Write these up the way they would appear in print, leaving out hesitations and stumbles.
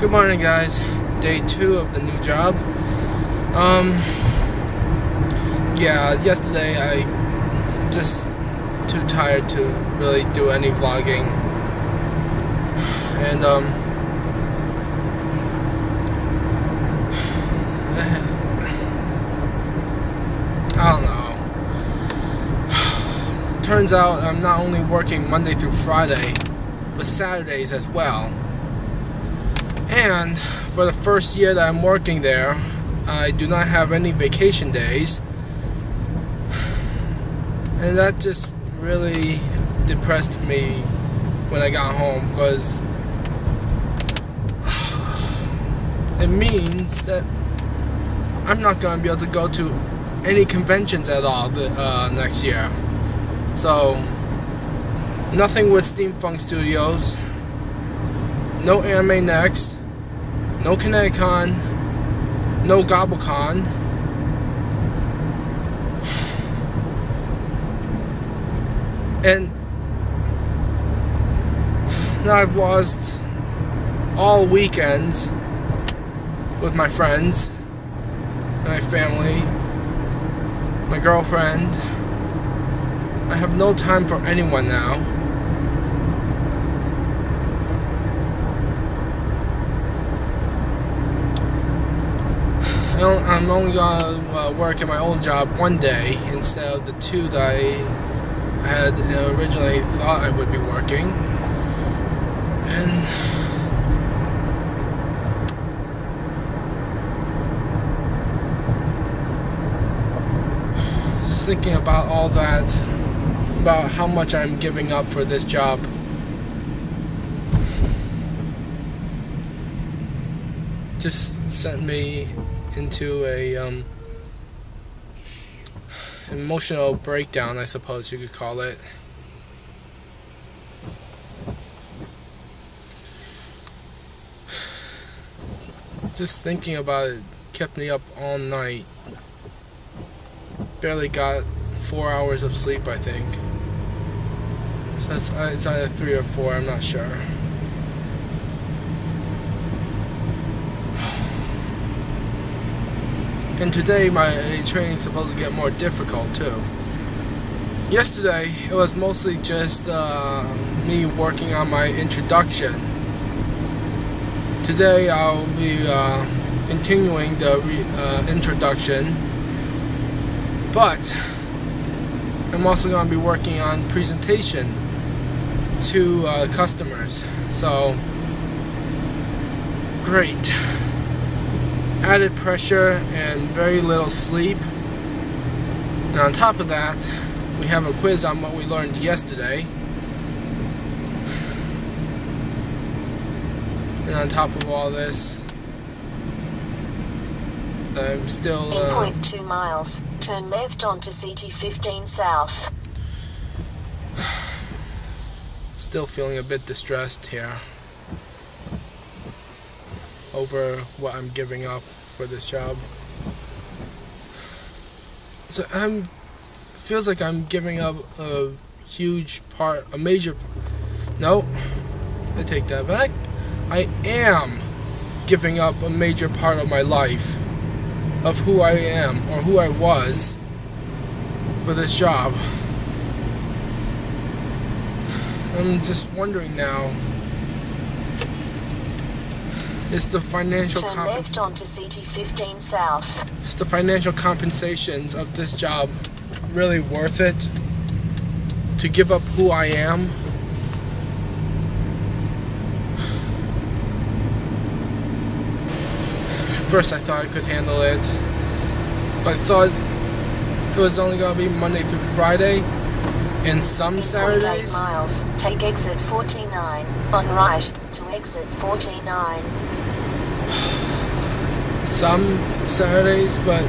Good morning, guys. Day 2 of the new job. Yeah, yesterday I just too tired to really do any vlogging. And I don't know. Turns out I'm not only working Monday through Friday, but Saturdays as well. And for the first year that I'm working there, I do not have any vacation days. And that just really depressed me when I got home, because it means that I'm not going to be able to go to any conventions at all next year. So, nothing with Steampunk Studios, no Anime Next, no KinetiCon, no GobbleCon. And now I've lost all weekends with my friends, my family, my girlfriend. I have no time for anyone now. I'm only gonna work at my old job one day instead of the 2 that I had originally thought I would be working. And just thinking about all that, about how much I'm giving up for this job. Just sent me into a emotional breakdown, I suppose you could call it. Just thinking about it kept me up all night. Barely got 4 hours of sleep, I think. So it's either 3 or 4, I'm not sure. And today my training's supposed to get more difficult too. Yesterday it was mostly just me working on my introduction. Today I'll be continuing the introduction, but I'm also going to be working on presentation to customers. So great. Added pressure and very little sleep. And on top of that, we have a quiz on what we learned yesterday. And on top of all this, I'm still... In 0.2 miles, turn left onto CT 15 South. Still feeling a bit distressed here over what I'm giving up for this job. So feels like I'm giving up a huge part, a major, no, I take that back. I am giving up a major part of my life, of who I am, or who I was, for this job. I'm just wondering now, is the financial turn left onto CT 15 South. Is the financial compensations of this job really worth it to give up who I am? At first I thought I could handle it, but I thought it was only going to be Monday through Friday and some Saturdays. 8 miles, take exit 49 on right to exit 49. Some Saturdays, but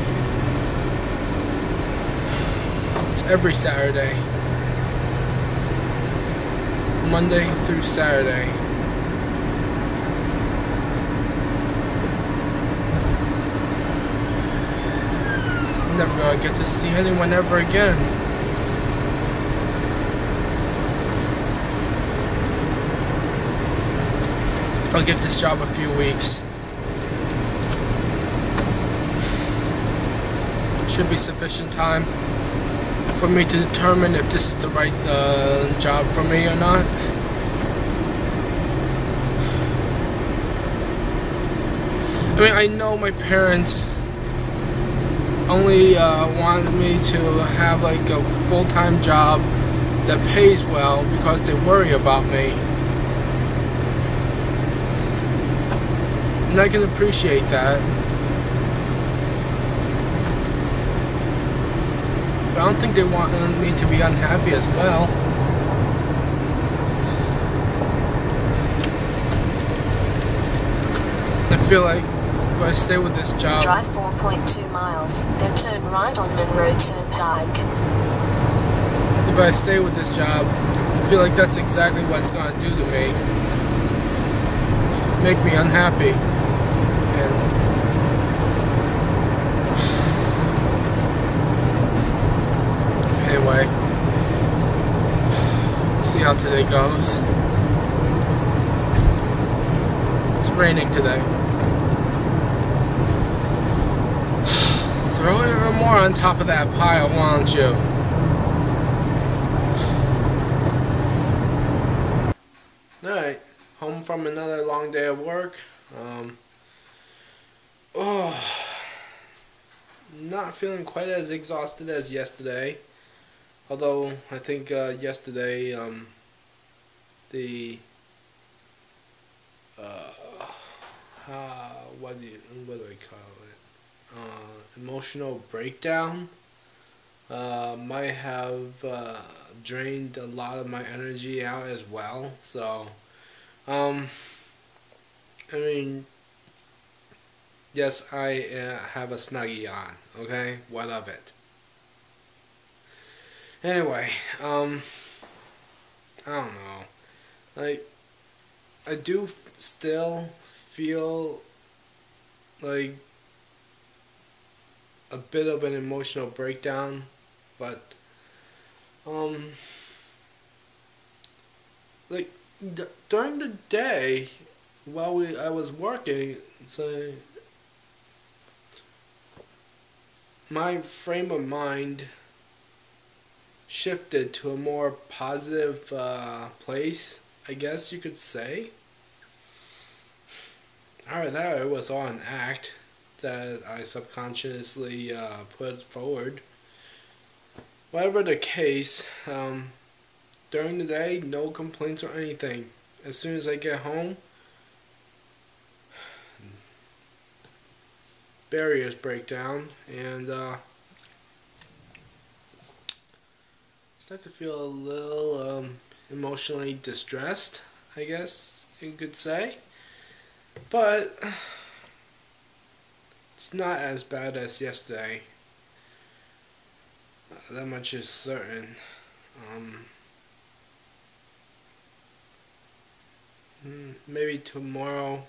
it's every Saturday. Monday through Saturday. I'm never gonna get to see anyone ever again. I'll give this job a few weeks. Should be sufficient time for me to determine if this is the right job for me or not. I mean, I know my parents only wanted me to have like a full-time job that pays well because they worry about me. And I can appreciate that. But I don't think they want me to be unhappy as well. I feel like if I stay with this job... Drive 4.2 miles, then turn right on Monroe Turnpike. If I stay with this job, I feel like that's exactly what it's going to do to me. Make me unhappy. Anyway, see how today goes. It's raining today. Throw even more on top of that pile, why don't you? Alright, home from another long day of work. Not feeling quite as exhausted as yesterday. Although I think yesterday what do I call it? Emotional breakdown might have drained a lot of my energy out as well. So I mean, yes, I have a Snuggie on, okay? What of it? Anyway, I don't know. Like, I do still feel like a bit of an emotional breakdown, but like during the day while I was working, so my frame of mind shifted to a more positive place, I guess you could say. Either that or it was all an act that I subconsciously put forward. Whatever the case, during the day, no complaints or anything. As soon as I get home, barriers break down, and start to feel a little emotionally distressed, I guess you could say. But it's not as bad as yesterday. That much is certain. Maybe tomorrow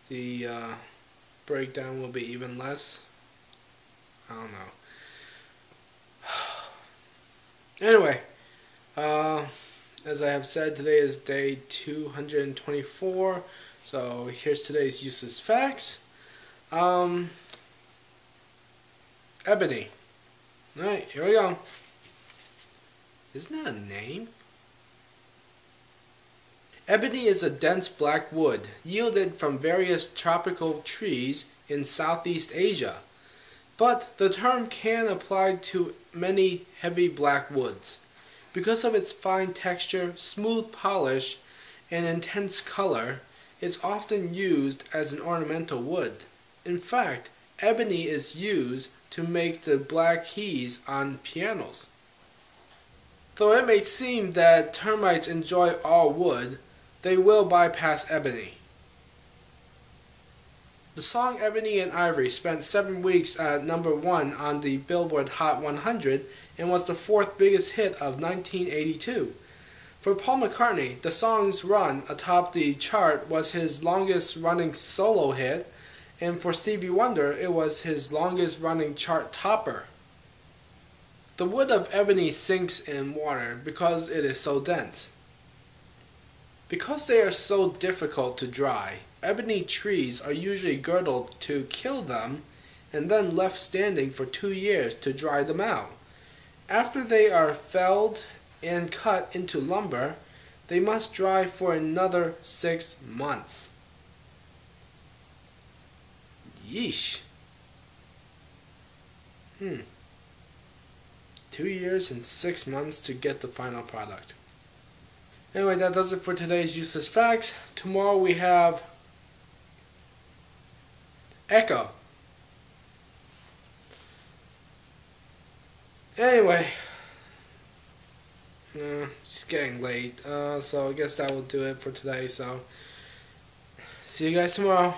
the breakdown will be even less. I don't know. Anyway, as I have said, today is day 224. So here's today's useless facts. Ebony. Alright, here we go. Isn't that a name? Ebony is a dense black wood yielded from various tropical trees in Southeast Asia, but the term can apply to many heavy black woods. Because of its fine texture, smooth polish, and intense color, it's often used as an ornamental wood. In fact, ebony is used to make the black keys on pianos. Though it may seem that termites enjoy all wood, they will bypass ebony. The song Ebony and Ivory spent 7 weeks at #1 on the Billboard Hot 100 and was the 4th biggest hit of 1982. For Paul McCartney, the song's run atop the chart was his longest running solo hit, and for Stevie Wonder it was his longest running chart topper. The wood of ebony sinks in water because it is so dense. Because they are so difficult to dry, ebony trees are usually girdled to kill them and then left standing for 2 years to dry them out. After they are felled and cut into lumber, they must dry for another 6 months. Yeesh. 2 years and 6 months to get the final product. Anyway, that does it for today's useless facts. Tomorrow we have Echo. Anyway, it's getting late, so I guess that will do it for today. So, see you guys tomorrow.